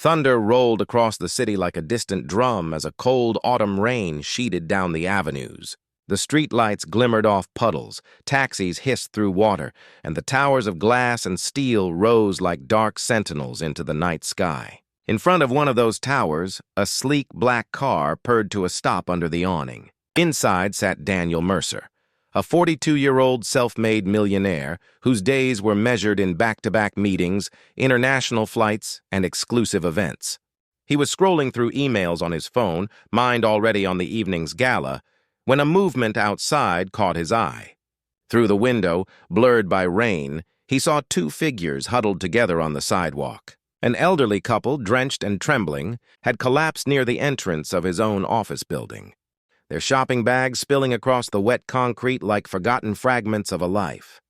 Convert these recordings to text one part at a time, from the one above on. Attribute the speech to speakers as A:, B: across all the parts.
A: Thunder rolled across the city like a distant drum as a cold autumn rain sheeted down the avenues. The streetlights glimmered off puddles, taxis hissed through water, and the towers of glass and steel rose like dark sentinels into the night sky. In front of one of those towers, a sleek black car purred to a stop under the awning. Inside sat Daniel Mercer, a 42-year-old self-made millionaire whose days were measured in back-to-back meetings, international flights, and exclusive events. He was scrolling through emails on his phone, mind already on the evening's gala, when a movement outside caught his eye. Through the window, blurred by rain, he saw two figures huddled together on the sidewalk. An elderly couple, drenched and trembling, had collapsed near the entrance of his own office building, their shopping bags spilling across the wet concrete like forgotten fragments of a life.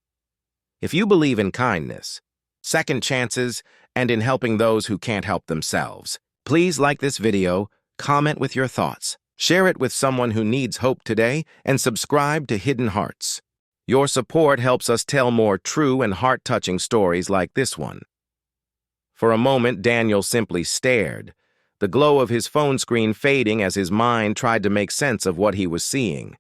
A: If you believe in kindness, second chances, and in helping those who can't help themselves, please like this video, comment with your thoughts, share it with someone who needs hope today, and subscribe to Hidden Hearts. Your support helps us tell more true and heart-touching stories like this one. For a moment, Daniel simply stared, the glow of his phone screen fading as his mind tried to make sense of what he was seeing.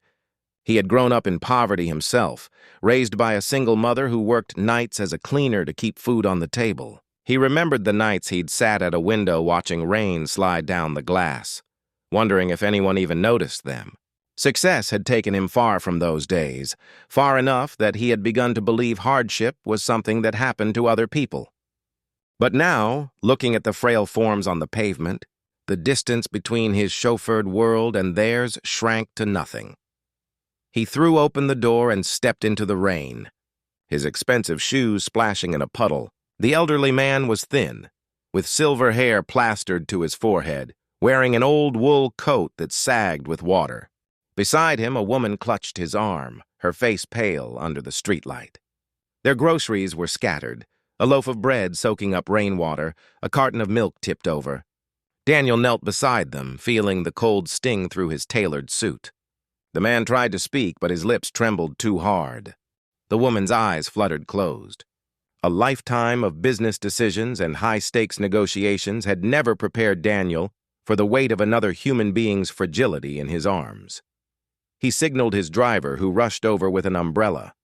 A: He had grown up in poverty himself, raised by a single mother who worked nights as a cleaner to keep food on the table. He remembered the nights he'd sat at a window watching rain slide down the glass, wondering if anyone even noticed them. Success had taken him far from those days, far enough that he had begun to believe hardship was something that happened to other people. But now, looking at the frail forms on the pavement, the distance between his chauffeured world and theirs shrank to nothing. He threw open the door and stepped into the rain, his expensive shoes splashing in a puddle. The elderly man was thin, with silver hair plastered to his forehead, wearing an old wool coat that sagged with water. Beside him, a woman clutched his arm, her face pale under the streetlight. Their groceries were scattered, a loaf of bread soaking up rainwater, a carton of milk tipped over. Daniel knelt beside them, feeling the cold sting through his tailored suit. The man tried to speak, but his lips trembled too hard. The woman's eyes fluttered closed. A lifetime of business decisions and high-stakes negotiations had never prepared Daniel for the weight of another human being's fragility in his arms. He signaled his driver, who rushed over with an umbrella.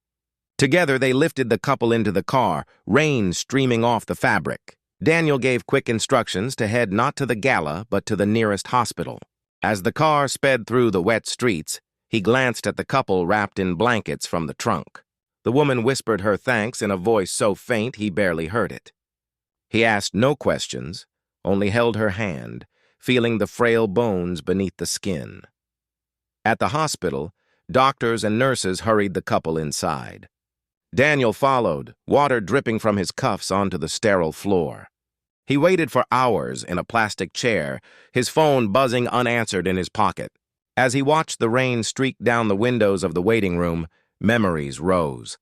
A: Together, they lifted the couple into the car, rain streaming off the fabric. Daniel gave quick instructions to head not to the gala, but to the nearest hospital. As the car sped through the wet streets, he glanced at the couple wrapped in blankets from the trunk. The woman whispered her thanks in a voice so faint he barely heard it. He asked no questions, only held her hand, feeling the frail bones beneath the skin. At the hospital, doctors and nurses hurried the couple inside. Daniel followed, water dripping from his cuffs onto the sterile floor. He waited for hours in a plastic chair, his phone buzzing unanswered in his pocket. As he watched the rain streak down the windows of the waiting room, memories rose.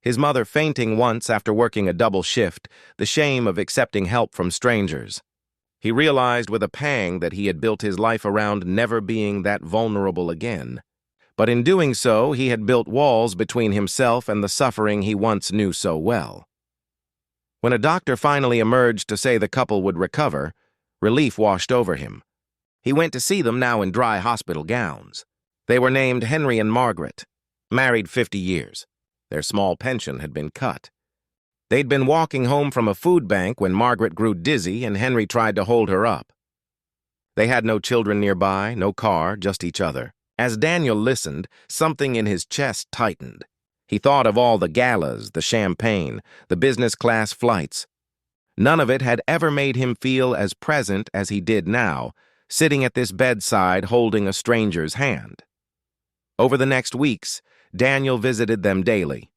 A: His mother fainting once after working a double shift, the shame of accepting help from strangers. He realized with a pang that he had built his life around never being that vulnerable again. But in doing so, he had built walls between himself and the suffering he once knew so well. When a doctor finally emerged to say the couple would recover, relief washed over him. He went to see them now in dry hospital gowns. They were named Henry and Margaret, married 50 years. Their small pension had been cut. They'd been walking home from a food bank when Margaret grew dizzy and Henry tried to hold her up. They had no children nearby, no car, just each other. As Daniel listened, something in his chest tightened. He thought of all the galas, the champagne, the business-class flights. None of it had ever made him feel as present as he did now, sitting at this bedside holding a stranger's hand. Over the next weeks, Daniel visited them daily.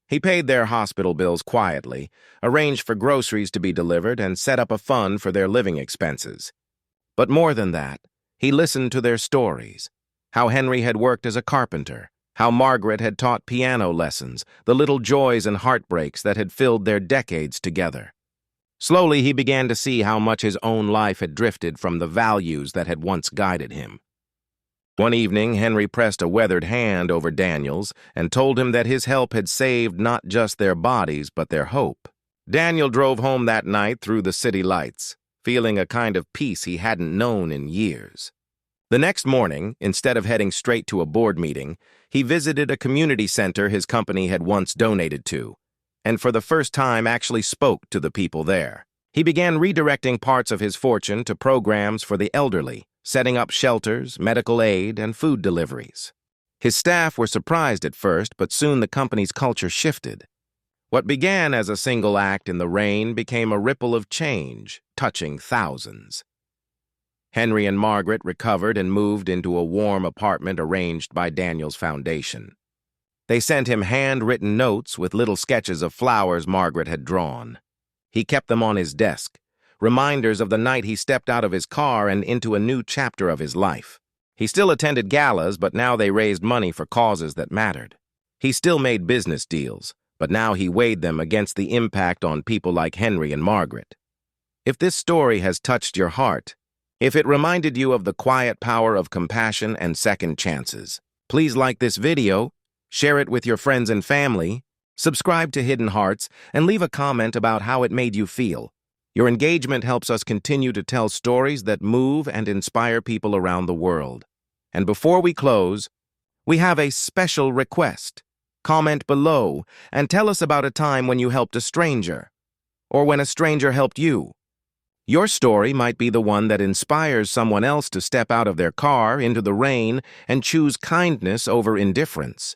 A: He paid their hospital bills quietly, arranged for groceries to be delivered, and set up a fund for their living expenses. But more than that, he listened to their stories. How Henry had worked as a carpenter, how Margaret had taught piano lessons, the little joys and heartbreaks that had filled their decades together. Slowly, he began to see how much his own life had drifted from the values that had once guided him. One evening, Henry pressed a weathered hand over Daniel's and told him that his help had saved not just their bodies, but their hope. Daniel drove home that night through the city lights. feeling a kind of peace he hadn't known in years. The next morning, instead of heading straight to a board meeting, he visited a community center his company had once donated to, and for the first time actually spoke to the people there. He began redirecting parts of his fortune to programs for the elderly, setting up shelters, medical aid, and food deliveries. His staff were surprised at first, but soon the company's culture shifted. What began as a single act in the rain became a ripple of change, touching thousands. Henry and Margaret recovered and moved into a warm apartment arranged by Daniel's foundation. They sent him handwritten notes with little sketches of flowers Margaret had drawn. He kept them on his desk, reminders of the night he stepped out of his car and into a new chapter of his life. He still attended galas, but now they raised money for causes that mattered. He still made business deals, but now he weighed them against the impact on people like Henry and Margaret. If this story has touched your heart, if it reminded you of the quiet power of compassion and second chances, please like this video, share it with your friends and family, subscribe to Hidden Hearts, and leave a comment about how it made you feel. Your engagement helps us continue to tell stories that move and inspire people around the world. And before we close, we have a special request. Comment below and tell us about a time when you helped a stranger, or when a stranger helped you. Your story might be the one that inspires someone else to step out of their car into the rain and choose kindness over indifference.